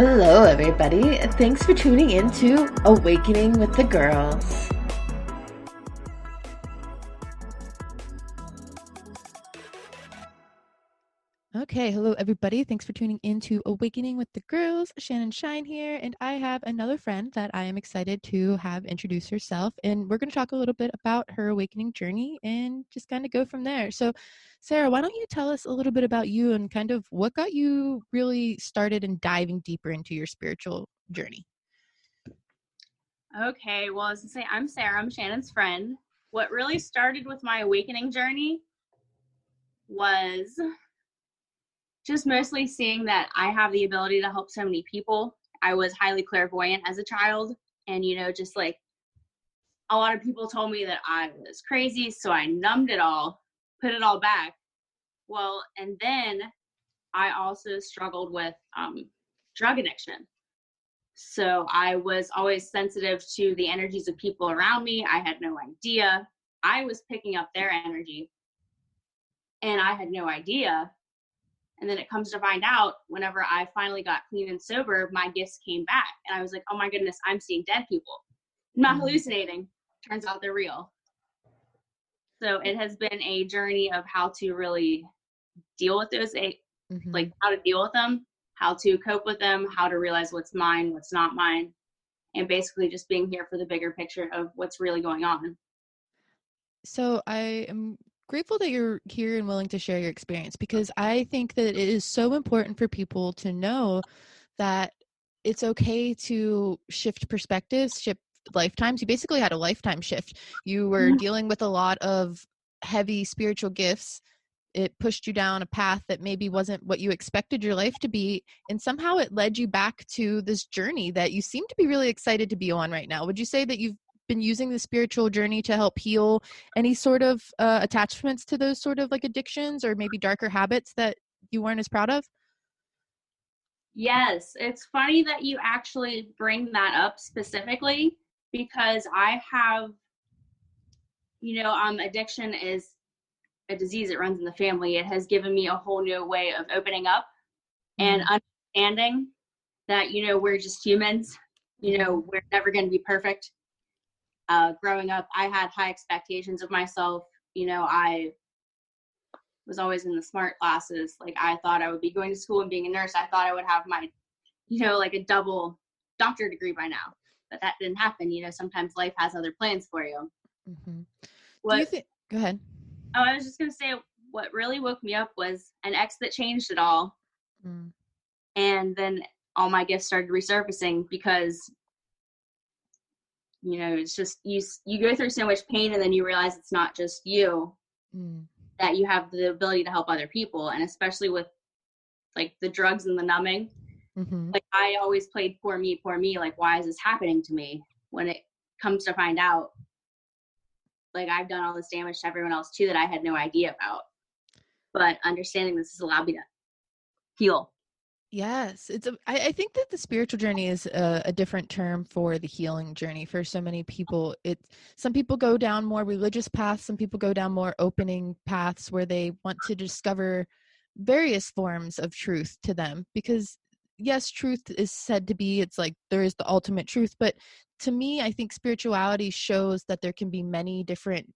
Hello, everybody. Thanks for tuning in to Awakening with the Girls. Okay, hello everybody. Thanks for tuning in to Awakening with the Girls. Shannon Shine here, and I have another friend that I am excited to have introduce herself, and we're going to talk a little bit about her awakening journey and just kind of go from there. So, Sarah, why don't you tell us a little bit about you and kind of what got you really started and diving deeper into your spiritual journey? Okay, well, as I say, I'm Sarah. I'm Shannon's friend. What really started with my awakening journey was just mostly seeing that I have the ability to help so many people. I was highly clairvoyant as a child, and just like a lot of people told me that I was crazy, so I numbed it all, put it all back. Well, and then I also struggled with drug addiction. So I was always sensitive to the energies of people around me. I had no idea. I was picking up their energy and I had no idea. And then it comes to find out, whenever I finally got clean and sober, my gifts came back. And I was like, oh my goodness, I'm seeing dead people. I'm not hallucinating. Turns out they're real. So it has been a journey of how to really deal with those, like how to deal with them, how to cope with them, how to realize what's mine, what's not mine, and basically just being here for the bigger picture of what's really going on. So I am grateful that you're here and willing to share your experience, because I think that it is so important for people to know that it's okay to shift perspectives, shift lifetimes. You basically had a lifetime shift. You were dealing with a lot of heavy spiritual gifts. It pushed you down a path that maybe wasn't what you expected your life to be. And somehow it led you back to this journey that you seem to be really excited to be on right now. Would you say that you've been using the spiritual journey to help heal any sort of attachments to those sort of like addictions or maybe darker habits that you weren't as proud of? Yes, it's funny that you actually bring that up specifically, because I have, addiction is a disease that runs in the family. It has given me a whole new way of opening up and understanding that, we're just humans, we're never going to be perfect. Growing up, I had high expectations of myself. I was always in the smart classes. Like, I thought I would be going to school and being a nurse. I thought I would have my, like a double doctorate degree by now, but that didn't happen. Sometimes life has other plans for you. Do you think, go ahead. Oh, I was just going to say, what really woke me up was an ex that changed it all. And then all my gifts started resurfacing, because it's just you go through so much pain, and then you realize it's not just you, that you have the ability to help other people. And especially with like the drugs and the numbing, like I always played poor me, like, why is this happening to me? When it comes to find out, like, I've done all this damage to everyone else too that I had no idea about. But understanding this has allowed me to heal. Yes, I think that the spiritual journey is a different term for the healing journey for so many people. Some people go down more religious paths, some people go down more opening paths where they want to discover various forms of truth to them. Because yes, truth is said to be, it's like there is the ultimate truth, but to me, I think spirituality shows that there can be many different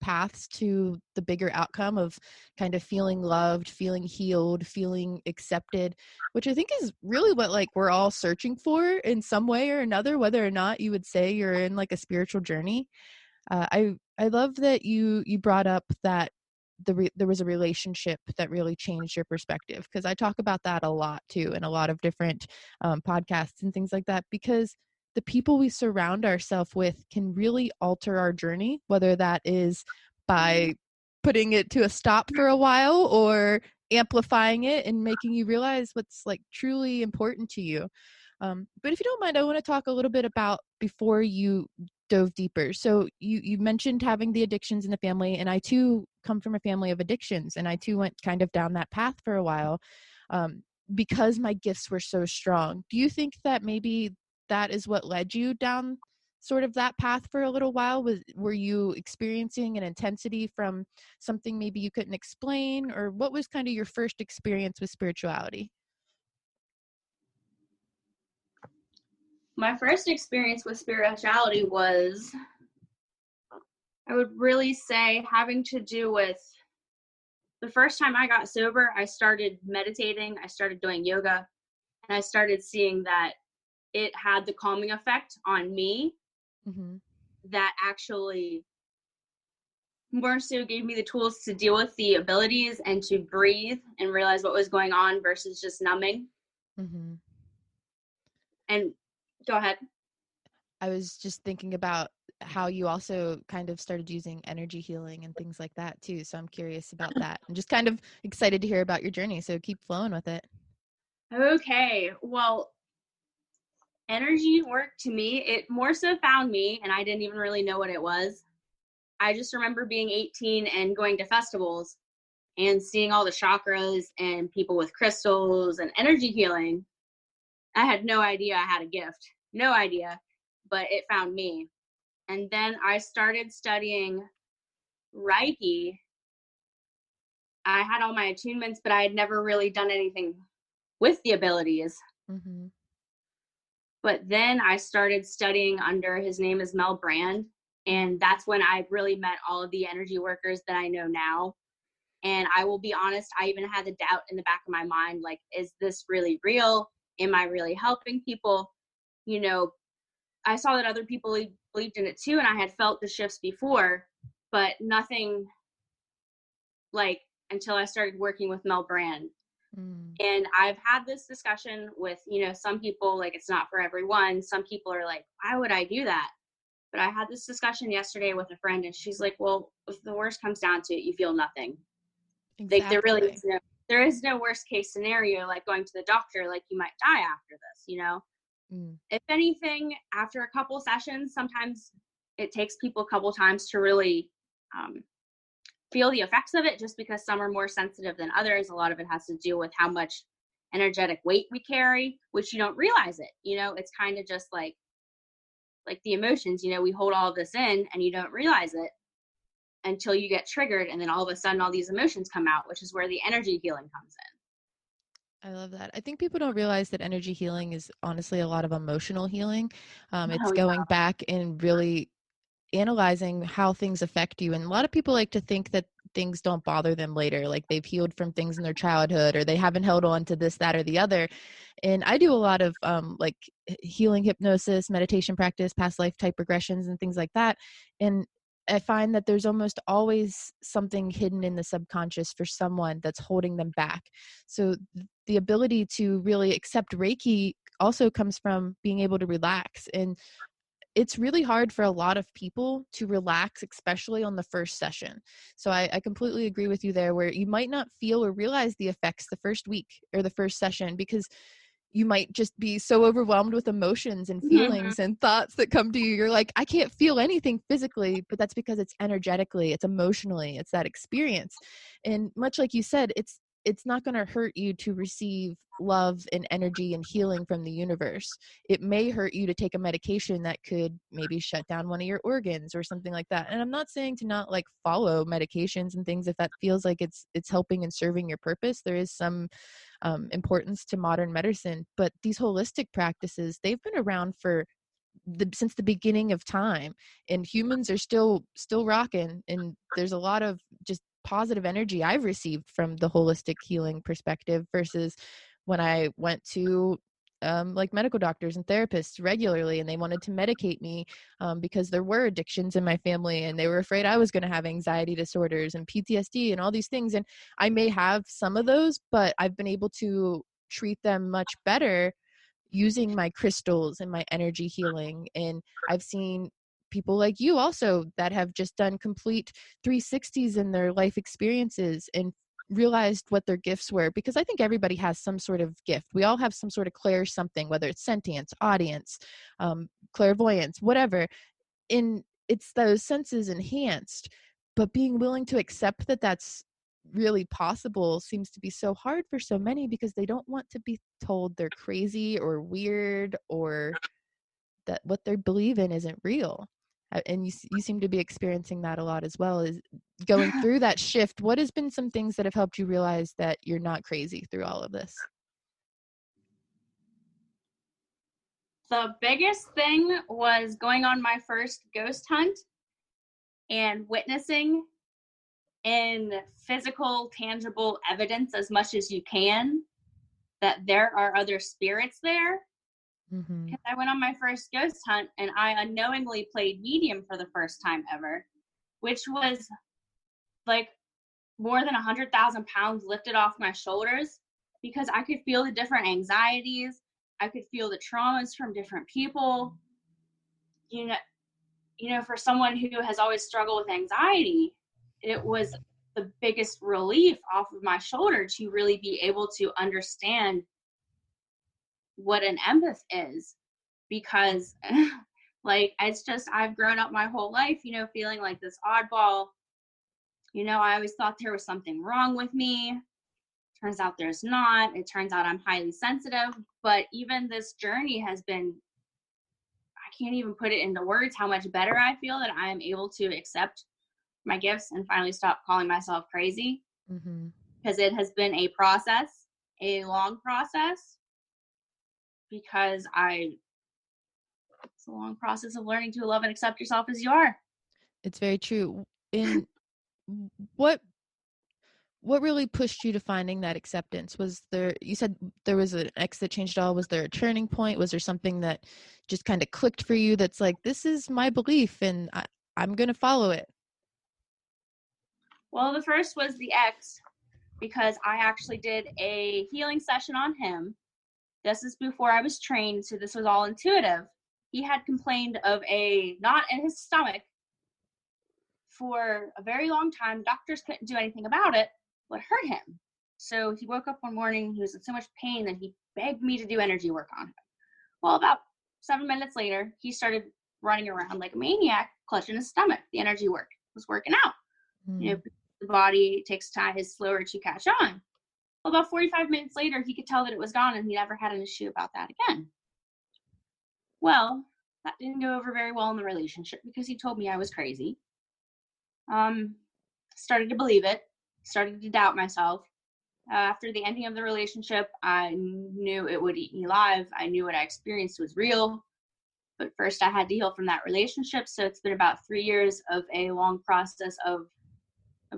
paths to the bigger outcome of kind of feeling loved, feeling healed, feeling accepted, which I think is really what like we're all searching for in some way or another, whether or not you would say you're in like a spiritual journey. I love that you brought up that there was a relationship that really changed your perspective, because I talk about that a lot too in a lot of different podcasts and things like that, because the people we surround ourselves with can really alter our journey, whether that is by putting it to a stop for a while or amplifying it and making you realize what's like truly important to you. But if you don't mind, I want to talk a little bit about before you dove deeper. So you mentioned having the addictions in the family, and I too come from a family of addictions, and I too went kind of down that path for a while because my gifts were so strong. Do you think that maybe that is what led you down sort of that path for a little while? Were you experiencing an intensity from something maybe you couldn't explain, or what was kind of your first experience with spirituality? My first experience with spirituality was, I would really say, having to do with the first time I got sober. I started meditating, I started doing yoga, and I started seeing that it had the calming effect on me Mm-hmm. that actually more so gave me the tools to deal with the abilities and to breathe and realize what was going on versus just numbing. Mm-hmm. And go ahead. I was just thinking about how you also kind of started using energy healing and things like that too. So I'm curious about that. I'm just kind of excited to hear about your journey. So keep flowing with it. Okay. Well, energy work to me, it more so found me, and I didn't even really know what it was. I just remember being 18 and going to festivals and seeing all the chakras and people with crystals and energy healing. I had no idea I had a gift. No idea. But it found me. And then I started studying Reiki. I had all my attunements, but I had never really done anything with the abilities. Mm-hmm. But then I started studying under, his name is Mel Brand. And that's when I really met all of the energy workers that I know now. And I will be honest, I even had the doubt in the back of my mind, like, is this really real? Am I really helping people? You know, I saw that other people believed in it too, and I had felt the shifts before, but nothing like until I started working with Mel Brand. Mm. And I've had this discussion with, some people, like, it's not for everyone. Some people are like, why would I do that? But I had this discussion yesterday with a friend, and she's like, well, if the worst comes down to it, you feel nothing. Like, Exactly. there is no worst case scenario, like going to the doctor, like you might die after this. Mm. If anything, after a couple sessions, sometimes it takes people a couple times to really feel the effects of it, just because some are more sensitive than others. A lot of it has to do with how much energetic weight we carry, which you don't realize it. It's kind of just like the emotions, we hold all of this in and you don't realize it until you get triggered, and then all of a sudden all these emotions come out, which is where the energy healing comes I love that. I think people don't realize that energy healing is honestly a lot of emotional healing. in. It's Oh going back and really analyzing how things affect you. And a lot of people like to think that things don't bother them later, like they've healed from things in their childhood or they haven't held on to this, that, or the other. And I do a lot of like healing hypnosis, meditation practice, past life type regressions, and things like that. And I find that there's almost always something hidden in the subconscious for someone that's holding them back. So the ability to really accept Reiki also comes from being able to relax. And it's really hard for a lot of people to relax, especially on the first session. So I completely agree with you there, where you might not feel or realize the effects the first week or the first session, because you might just be so overwhelmed with emotions and wow. feelings and thoughts that come to you. You're like, I can't feel anything physically, but that's because it's energetically, it's emotionally, it's that experience. And much like you said, it's not going to hurt you to receive love and energy and healing from the universe. It may hurt you to take a medication that could maybe shut down one of your organs or something like that. And I'm not saying to not like follow medications and things if that feels like it's helping and serving your purpose. There is some importance to modern medicine, but these holistic practices, they've been around for since the beginning of time, and humans are still rocking. And there's a lot of just positive energy I've received from the holistic healing perspective versus when I went to like medical doctors and therapists regularly, and they wanted to medicate me because there were addictions in my family, and they were afraid I was going to have anxiety disorders and PTSD and all these things. And I may have some of those, but I've been able to treat them much better using my crystals and my energy healing. And I've seen people like you also that have just done complete 360s in their life experiences and realized what their gifts were, because I think everybody has some sort of gift. We all have some sort of clair something, whether it's sentience, audience, clairvoyance, whatever. In it's those senses enhanced, but being willing to accept that that's really possible seems to be so hard for so many, because they don't want to be told they're crazy or weird, or that what they believe in isn't real. And you seem to be experiencing that a lot as well, is going through that shift. What has been some things that have helped you realize that you're not crazy through all of this? The biggest thing was going on my first ghost hunt and witnessing in physical, tangible evidence as much as you can that there are other spirits there. Mm-hmm. Because I went on my first ghost hunt and I unknowingly played medium for the first time ever, which was like more than 100,000 pounds lifted off my shoulders because I could feel the different anxieties. I could feel the traumas from different people. For someone who has always struggled with anxiety, it was the biggest relief off of my shoulder to really be able to understand what an empath is, because like it's just, I've grown up my whole life, feeling like this oddball. I always thought there was something wrong with me. Turns out there's not. It turns out I'm highly sensitive. But even this journey has been, I can't even put it into words how much better I feel that I am able to accept my gifts and finally stop calling myself crazy. Mm-hmm. Because it has been a process, a long process, because it's a long process of learning to love and accept yourself as you are. It's very true. In what really pushed you to finding that acceptance? Was there, you said there was an ex that changed it all. Was there a turning point? Was there something that just kind of clicked for you that's like, this is my belief and I'm going to follow it? Well, the first was the ex, because I actually did a healing session on him. This is before I was trained, so this was all intuitive. He had complained of a knot in his stomach for a very long time. Doctors couldn't do anything about it, but hurt him. So he woke up one morning, he was in so much pain that he begged me to do energy work on him. Well, about 7 minutes later, he started running around like a maniac, clutching his stomach. The energy work was working out. Mm. The body takes time, is slower to catch on. Well, about 45 minutes later, he could tell that it was gone, and he never had an issue about that again. Well, that didn't go over very well in the relationship because he told me I was crazy. Started to believe it, started to doubt myself. After the ending of the relationship, I knew it would eat me alive. I knew what I experienced was real. But first, I had to heal from that relationship. So it's been about 3 years of a long process of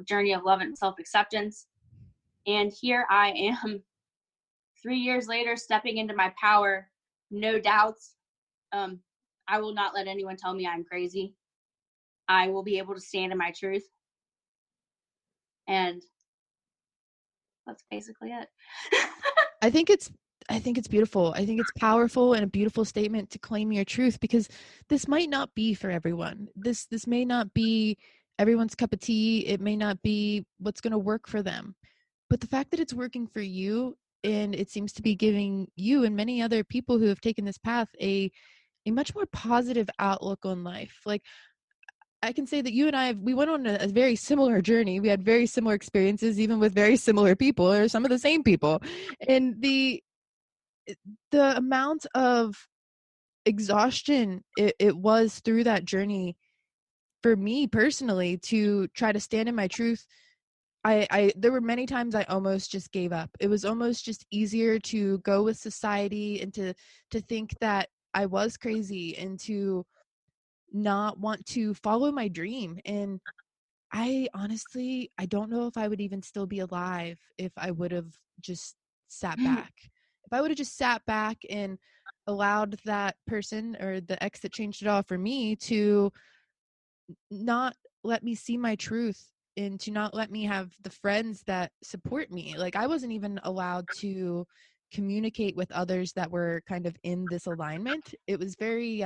journey of love and self-acceptance. And here I am 3 years later, stepping into my power, no doubts. I will not let anyone tell me I'm crazy. I will be able to stand in my truth. And that's basically it. I think it's beautiful. I think it's powerful and a beautiful statement to claim your truth, because this might not be for everyone. This may not be everyone's cup of tea. It may not be what's going to work for them. But the fact that it's working for you, and it seems to be giving you and many other people who have taken this path a much more positive outlook on life. Like, I can say that you and I we went on a very similar journey. We had very similar experiences, even with very similar people or some of the same people. And the amount of exhaustion it was through that journey for me personally to try to stand in my truth. I there were many times I almost just gave up. It was almost just easier to go with society and to think that I was crazy and to not want to follow my dream. And I honestly, I don't know if I would even still be alive if I would have just sat back. If I would have just sat back and allowed that person or the ex that changed it all for me to not let me see my truth and to not let me have the friends that support me. Like, I wasn't even allowed to communicate with others that were kind of in this alignment. It was very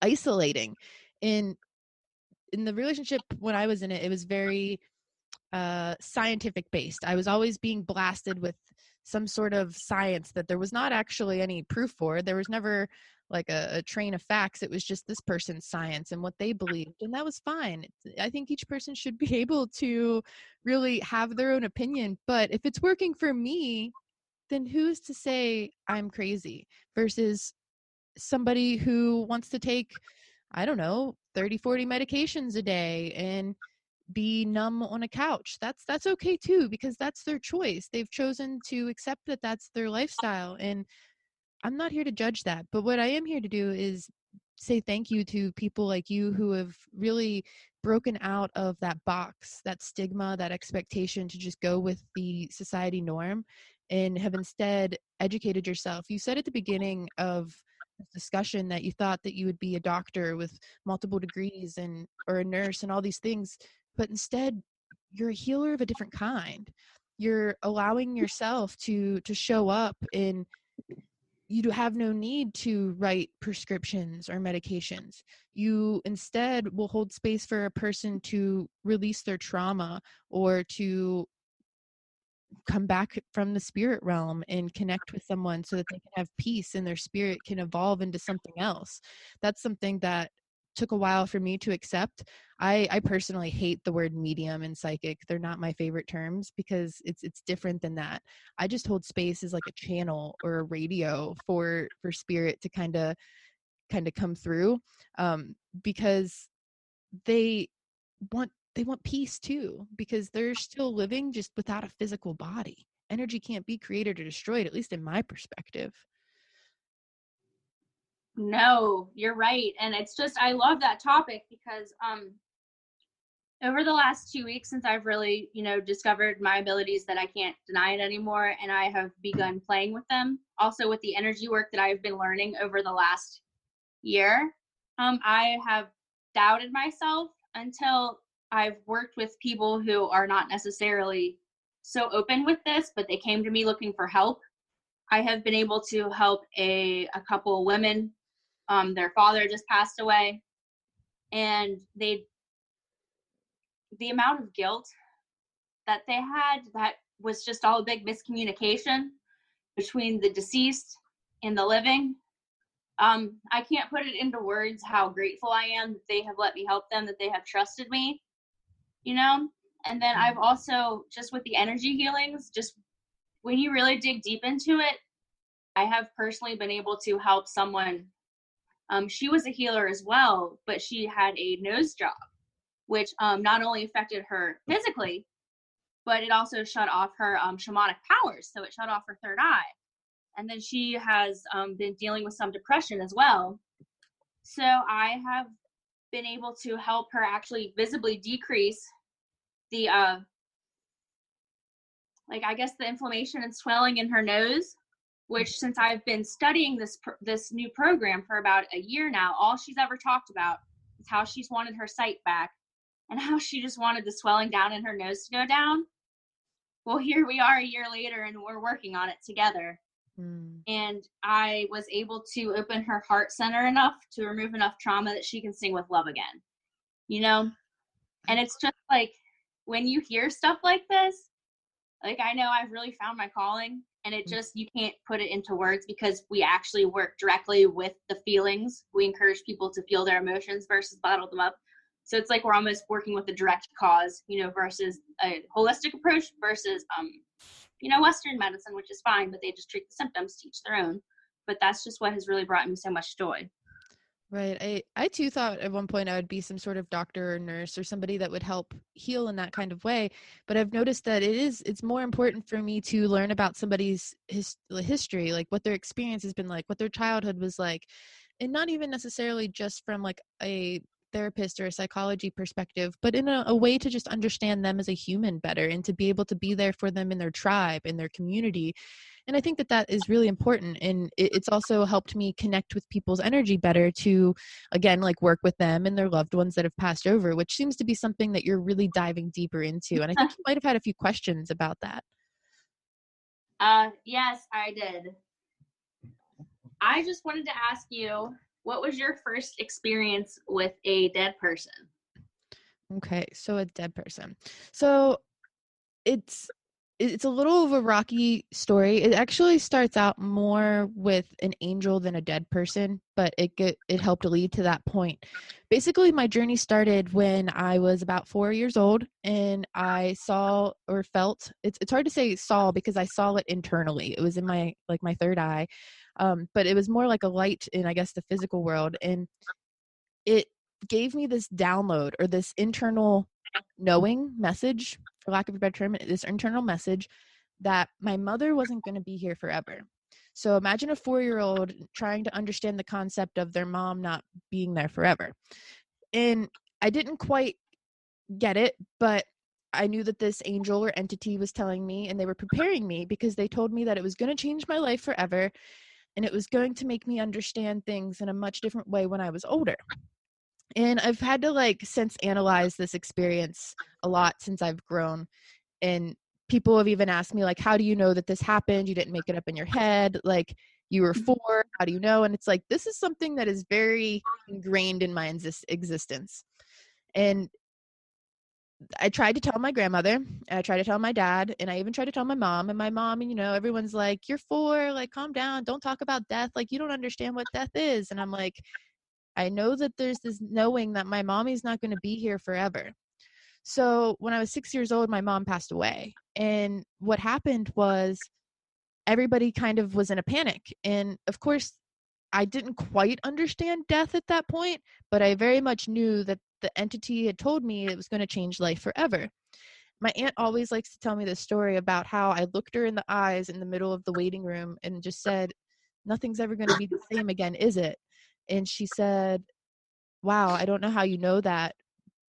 isolating. In the relationship when I was in it, it was very scientific based. I was always being blasted with some sort of science that there was not actually any proof for. There was never like a train of facts. It was just this person's science and what they believed, and that was fine. I think each person should be able to really have their own opinion, but if it's working for me, then who's to say I'm crazy versus somebody who wants to take, I don't know, 30-40 medications a day and be numb on a couch. That's okay too, because that's their choice. They've chosen to accept that that's their lifestyle. And I'm not here to judge that, but what I am here to do is say thank you to people like you who have really broken out of that box, that stigma, that expectation to just go with the society norm, and have instead educated yourself. You said at the beginning of this discussion that you thought that you would be a doctor with multiple degrees and or a nurse and all these things, but instead you're a healer of a different kind. You're allowing yourself to show up in, you have no need to write prescriptions or medications. You instead will hold space for a person to release their trauma or to come back from the spirit realm and connect with someone so that they can have peace and their spirit can evolve into something else. That's something that took a while for me to accept. I personally hate the word medium and psychic. They're not my favorite terms because it's different than that. I just hold space as like a channel or a radio for spirit to kind of come through, because they they want peace too, because they're still living just without a physical body. Energy can't be created or destroyed, at least in my perspective. No, you're right. And it's just, I love that topic because over the last 2 weeks, since I've really, discovered my abilities that I can't deny it anymore, and I have begun playing with them, also with the energy work that I've been learning over the last year, I have doubted myself until I've worked with people who are not necessarily so open with this, but they came to me looking for help. I have been able to help a couple of women. Their father just passed away, and the amount of guilt that they had, that was just all a big miscommunication between the deceased and the living. I can't put it into words how grateful I am that they have let me help them, that they have trusted me, And then I've also, just with the energy healings, just when you really dig deep into it, I have personally been able to help someone. She was a healer as well, but she had a nose job, which not only affected her physically, but it also shut off her shamanic powers. So it shut off her third eye. And then she has been dealing with some depression as well. So I have been able to help her actually visibly decrease the, the inflammation and swelling in her nose, which, since I've been studying this new program for about a year now, all she's ever talked about is how she's wanted her sight back and how she just wanted the swelling down in her nose to go down. Well, here we are a year later, and we're working on it together. And I was able to open her heart center enough to remove enough trauma that she can sing with love again, And it's just like, when you hear stuff like this, like, I know I've really found my calling, and it just, you can't put it into words because we actually work directly with the feelings. We encourage people to feel their emotions versus bottle them up. So it's like we're almost working with the direct cause, versus a holistic approach versus, Western medicine, which is fine, but they just treat the symptoms to each their own. But that's just what has really brought me so much joy. Right. I too thought at one point I would be some sort of doctor or nurse or somebody that would help heal in that kind of way. But I've noticed that it's more important for me to learn about somebody's history, like what their experience has been like, what their childhood was like, and not even necessarily just from like a therapist or a psychology perspective, but in a way to just understand them as a human better and to be able to be there for them in their tribe, in their community. And I think that is really important. And it's also helped me connect with people's energy better to, again, like work with them and their loved ones that have passed over, which seems to be something that you're really diving deeper into. And I think you might have had a few questions about that. Yes, I did. I just wanted to ask you, what was your first experience with a dead person? Okay, so a dead person. So it's a little of a rocky story. It actually starts out more with an angel than a dead person, but it helped lead to that point. Basically, my journey started when I was about 4 years old, and I saw or felt, it's hard to say saw because I saw it internally. It was in my third eye, but it was more like a light in, I guess, the physical world, and it gave me this download or this internal knowing message, for lack of a better term, this internal message that my mother wasn't going to be here forever. So imagine a 4-year-old trying to understand the concept of their mom not being there forever. And I didn't quite get it, but I knew that this angel or entity was telling me, and they were preparing me because they told me that it was going to change my life forever, and it was going to make me understand things in a much different way when I was older. And I've had to like since analyze this experience a lot since I've grown. And people have even asked me like, how do you know that this happened? You didn't make it up in your head. Like, you were 4, how do you know? And it's like, this is something that is very ingrained in my existence. And I tried to tell my grandmother, and I tried to tell my dad, and I even tried to tell my mom. And my mom, and everyone's like, "You're 4, like calm down, don't talk about death, like you don't understand what death is." And I'm like, I know that there's this knowing that my mommy's not going to be here forever. So when I was 6 years old, my mom passed away, and what happened was everybody kind of was in a panic. And of course, I didn't quite understand death at that point, but I very much knew that the entity had told me it was going to change life forever. My aunt always likes to tell me this story about how I looked her in the eyes in the middle of the waiting room and just said, "Nothing's ever going to be the same again, is it?" And she said, "Wow, I don't know how you know that,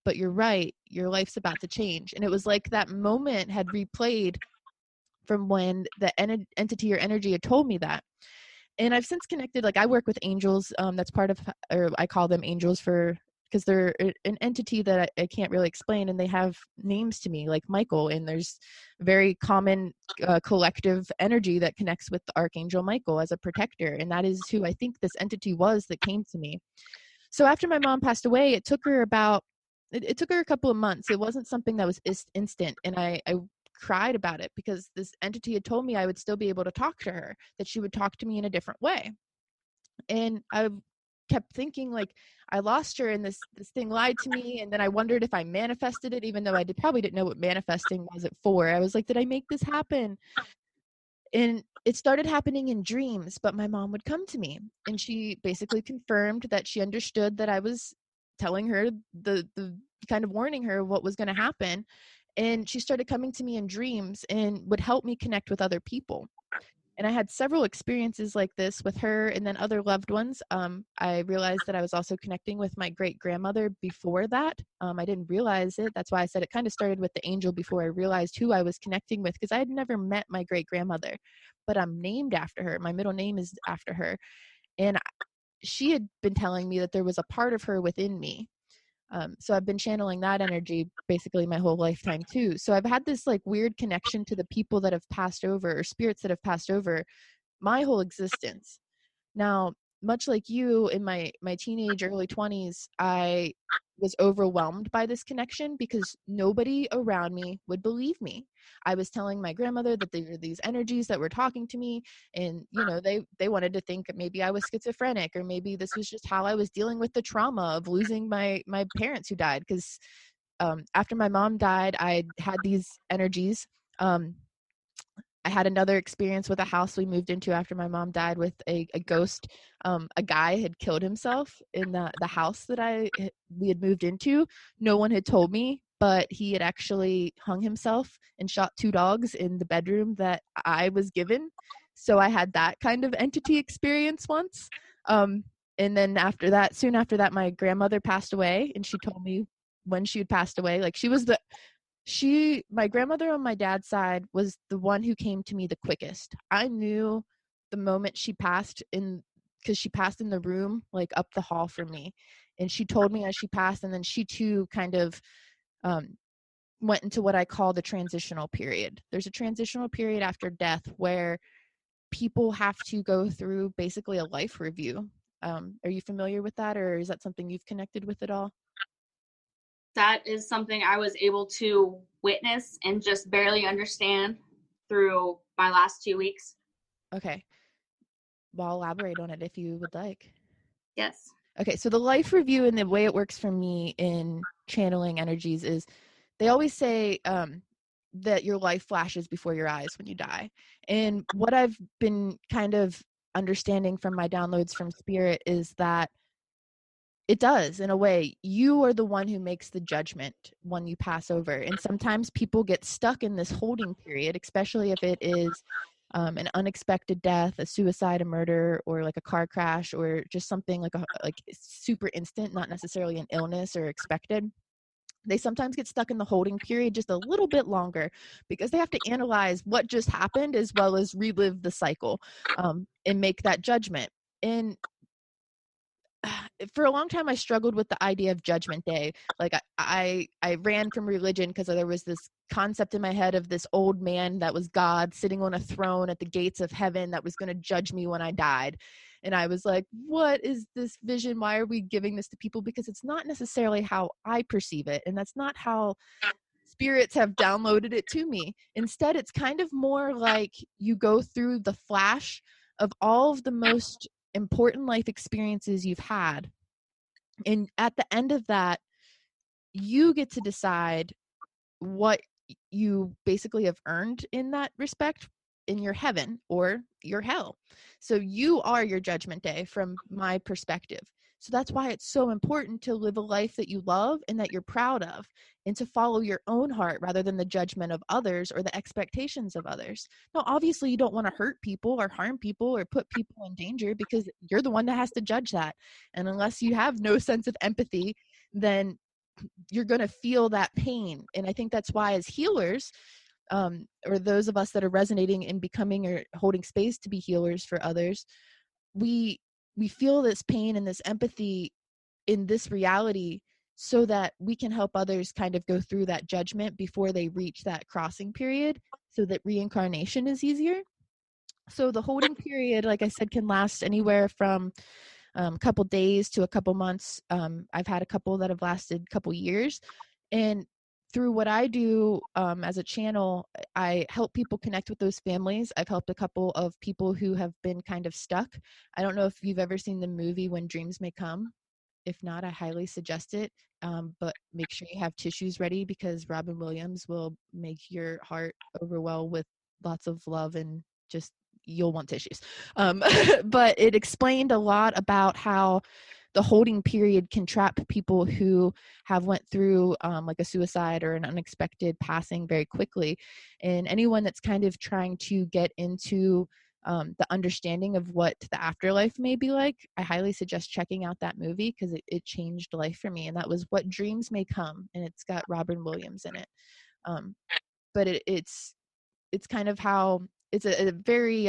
but you're right. Your life's about to change." And it was like that moment had replayed from when the entity or energy had told me that. And I've since connected, like I work with angels. That's part of, or I call them angels because they're an entity that I can't really explain, and they have names to me like Michael. And there's very common collective energy that connects with the Archangel Michael as a protector. And that is who I think this entity was that came to me. So after my mom passed away, it took her a couple of months. It wasn't something that was instant. And I cried about it because this entity had told me I would still be able to talk to her, that she would talk to me in a different way. And I kept thinking like, I lost her and this thing lied to me. And then I wondered if I manifested it, even though I probably didn't know what manifesting was at 4. I was like, did I make this happen? And it started happening in dreams, but my mom would come to me and she basically confirmed that she understood that I was telling her the kind of warning her what was going to happen. And she started coming to me in dreams and would help me connect with other people. And I had several experiences like this with her and then other loved ones. I realized that I was also connecting with my great grandmother before that. I didn't realize it. That's why I said it kind of started with the angel before I realized who I was connecting with, because I had never met my great grandmother, but I'm named after her. My middle name is after her. And she had been telling me that there was a part of her within me. So I've been channeling that energy basically my whole lifetime too. So I've had this like weird connection to the people that have passed over, or spirits that have passed over my whole existence. Now, much like you, in my teenage early 20s, I was overwhelmed by this connection because nobody around me would believe me. I was telling my grandmother that there were these energies that were talking to me, and they wanted to think maybe I was schizophrenic, or maybe this was just how I was dealing with the trauma of losing my parents who died. Because after my mom died, I had these energies. I had another experience with a house we moved into after my mom died with a ghost. A guy had killed himself in the house that we had moved into. No one had told me, but he had actually hung himself and shot 2 dogs in the bedroom that I was given. So I had that kind of entity experience once. And then soon after that, my grandmother passed away, and she told me when she had passed away, like my grandmother on my dad's side was the one who came to me the quickest. I knew the moment she passed because she passed in the room like up the hall from me, and she told me as she passed. And then she too kind of went into what I call the transitional period. There's a transitional period after death where people have to go through basically a life review. Are you familiar with that, or is that something you've connected with at all? That is something I was able to witness and just barely understand through my last 2 weeks. Okay. Well, I'll elaborate on it if you would like. Yes. Okay, so the life review and the way it works for me in channeling energies is they always say that your life flashes before your eyes when you die. And what I've been kind of understanding from my downloads from spirit is that it does, in a way. You are the one who makes the judgment when you pass over. And sometimes people get stuck in this holding period, especially if it is an unexpected death, a suicide, a murder, or like a car crash, or just something like super instant, not necessarily an illness or expected, they sometimes get stuck in the holding period just a little bit longer because they have to analyze what just happened as well as relive the cycle, and make that judgment. And for a long time I struggled with the idea of judgment day. Like I ran from religion because there was this concept in my head of this old man that was God sitting on a throne at the gates of heaven that was going to judge me when I died. And I was like, what is this vision? Why are we giving this to people? Because it's not necessarily how I perceive it, and that's not how spirits have downloaded it to me. Instead, it's kind of more like you go through the flash of all of the most important life experiences you've had. And at the end of that, you get to decide what you basically have earned in that respect in your heaven or your hell. So you are your judgment day from my perspective. So that's why it's so important to live a life that you love and that you're proud of, and to follow your own heart rather than the judgment of others or the expectations of others. Now, obviously, you don't want to hurt people or harm people or put people in danger because you're the one that has to judge that. And unless you have no sense of empathy, then you're going to feel that pain. And I think that's why as healers, or those of us that are resonating and becoming or holding space to be healers for others, we feel this pain and this empathy in this reality so that we can help others kind of go through that judgment before they reach that crossing period, so that reincarnation is easier. So the holding period, like I said, can last anywhere from a couple days to a couple months. I've had a couple that have lasted a couple years. And through what I do as a channel, I help people connect with those families. I've helped a couple of people who have been kind of stuck. I don't know if you've ever seen the movie When Dreams May Come. If not, I highly suggest it. But make sure you have tissues ready because Robin Williams will make your heart overwhelm with lots of love, and just you'll want tissues. But it explained a lot about how the holding period can trap people who have went through like a suicide or an unexpected passing very quickly. And anyone that's kind of trying to get into the understanding of what the afterlife may be like, I highly suggest checking out that movie because it changed life for me. And that was What Dreams May Come, and it's got Robin Williams in it. But it's kind of how it's a very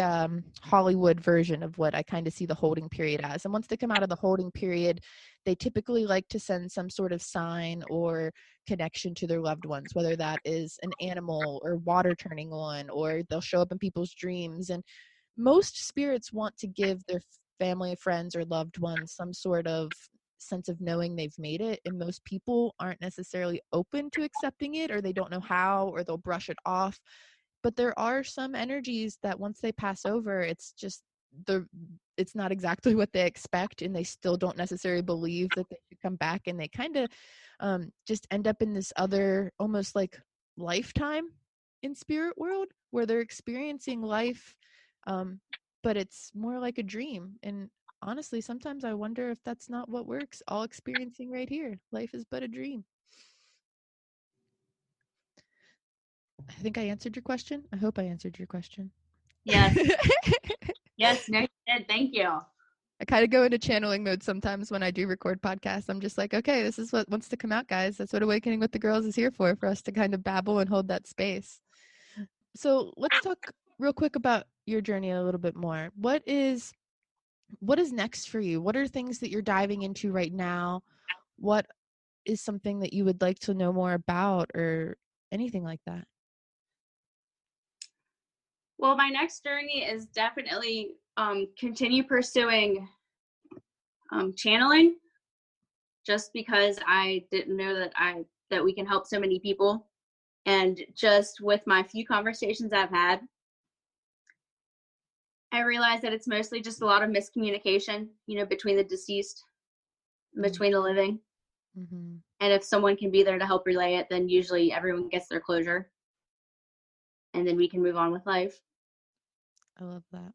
Hollywood version of what I kind of see the holding period as. And once they come out of the holding period, they typically like to send some sort of sign or connection to their loved ones, whether that is an animal or water turning on, or they'll show up in people's dreams. And most spirits want to give their family, friends, or loved ones some sort of sense of knowing they've made it. And most people aren't necessarily open to accepting it, or they don't know how, or they'll brush it off. But there are some energies that once they pass over, it's just it's not exactly what they expect, and they still don't necessarily believe that they should come back, and they kind of just end up in this other almost like lifetime in spirit world where they're experiencing life, but it's more like a dream. And honestly, sometimes I wonder if that's not what we're all experiencing right here. Life is but a dream. I think I answered your question. I hope I answered your question. Yes. Yes, no, you did. Thank you. I kind of go into channeling mode sometimes when I do record podcasts. I'm just like, okay, this is what wants to come out, guys. That's what Awakening with the Girls is here for us to kind of babble and hold that space. So let's talk real quick about your journey a little bit more. What is next for you? What are things that you're diving into right now? What is something that you would like to know more about, or anything like that? Well, my next journey is definitely continue pursuing channeling, just because I didn't know that we can help so many people. And just with my few conversations I've had, I realized that it's mostly just a lot of miscommunication, between the deceased, between the living. Mm-hmm. And if someone can be there to help relay it, then usually everyone gets their closure. And then we can move on with life. I love that.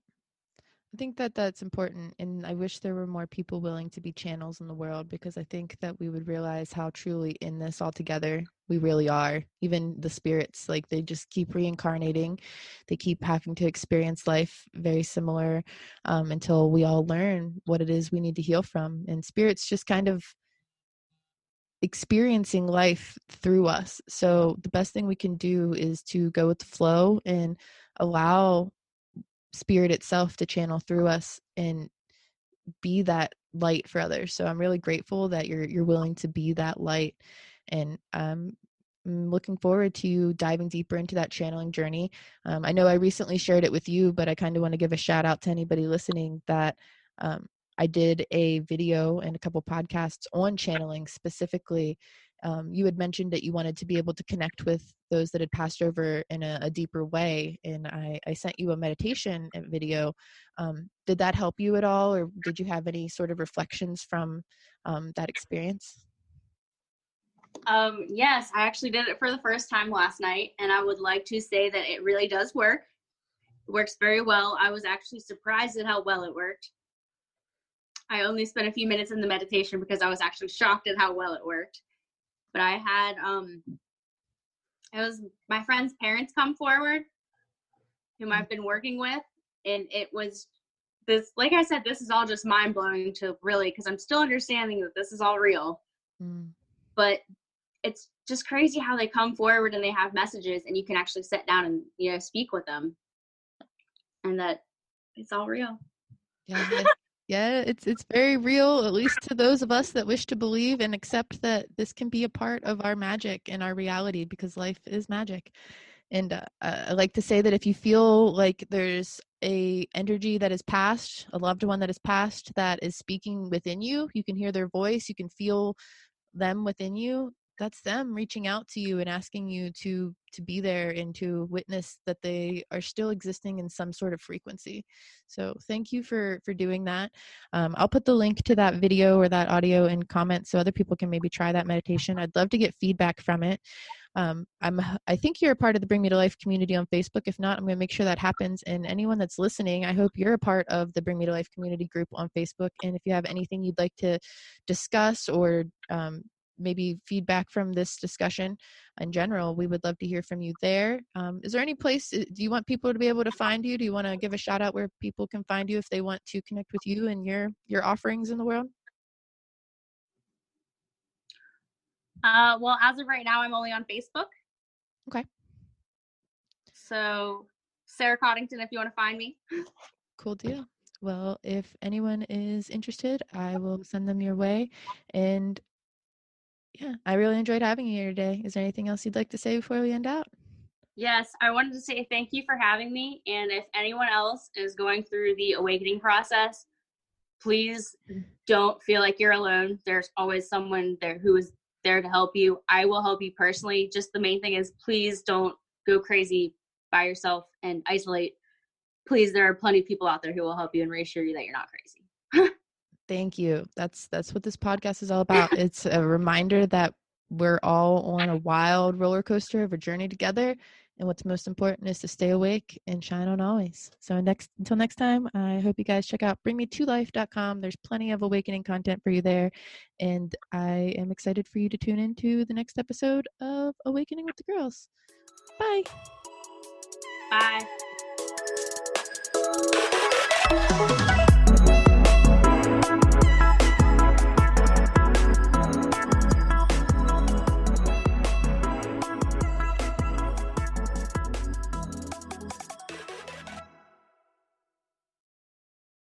I think that that's important, and I wish there were more people willing to be channels in the world, because I think that we would realize how truly in this all together we really are. Even the spirits, like they just keep reincarnating. They keep having to experience life very similar until we all learn what it is we need to heal from. And spirits just kind of experiencing life through us. So the best thing we can do is to go with the flow and allow spirit itself to channel through us and be that light for others. So I'm really grateful that you're willing to be that light, and I'm looking forward to you diving deeper into that channeling journey. I know I recently shared it with you, but I kind of want to give a shout out to anybody listening that I did a video and a couple podcasts on channeling specifically. You had mentioned that you wanted to be able to connect with those that had passed over in a deeper way, and I sent you a meditation video. Did that help you at all, or did you have any sort of reflections from that experience? Yes, I actually did it for the first time last night, and I would like to say that it really does work. It works very well. I was actually surprised at how well it worked. I only spent a few minutes in the meditation because I was actually shocked at how well it worked. But I had it was my friend's parents come forward, whom I've been working with, and it was this, like I said, this is all just mind-blowing to really, because I'm still understanding that this is all real. But it's just crazy how they come forward and they have messages and you can actually sit down and, you know, speak with them, and that it's all real. Yeah, it's very real, at least to those of us that wish to believe and accept that this can be a part of our magic and our reality, because life is magic. And I like to say that if you feel like there's a energy that is past, a loved one that is past, that is speaking within you, you can hear their voice, you can feel them within you, that's them reaching out to you and asking you to be there and to witness that they are still existing in some sort of frequency. So thank you for doing that. I'll put the link to that video or that audio in comments so other people can maybe try that meditation. I'd love to get feedback from it. I think you're a part of the Bring Me to Life community on Facebook. If not, I'm going to make sure that happens. And anyone that's listening, I hope you're a part of the Bring Me to Life community group on Facebook. And if you have anything you'd like to discuss or maybe feedback from this discussion in general, we would love to hear from you there. Is there any place, do you want people to be able to find you? Do you want to give a shout out where people can find you if they want to connect with you and your offerings in the world? Well, as of right now, I'm only on Facebook. Okay. So Sarah Coddington, if you want to find me. Cool deal. Well, if anyone is interested, I will send them your way. And yeah, I really enjoyed having you here today. Is there anything else you'd like to say before we end out? Yes, I wanted to say thank you for having me. And if anyone else is going through the awakening process, please don't feel like you're alone. There's always someone there who is there to help you. I will help you personally. Just the main thing is, please don't go crazy by yourself and isolate. Please, there are plenty of people out there who will help you and reassure you that you're not crazy. Thank you. That's what this podcast is all about. It's a reminder that we're all on a wild roller coaster of a journey together. And what's most important is to stay awake and shine on always. So until next time, I hope you guys check out bringme2life.com. There's plenty of awakening content for you there. And I am excited for you to tune into the next episode of Awakening with the Girls. Bye. Bye.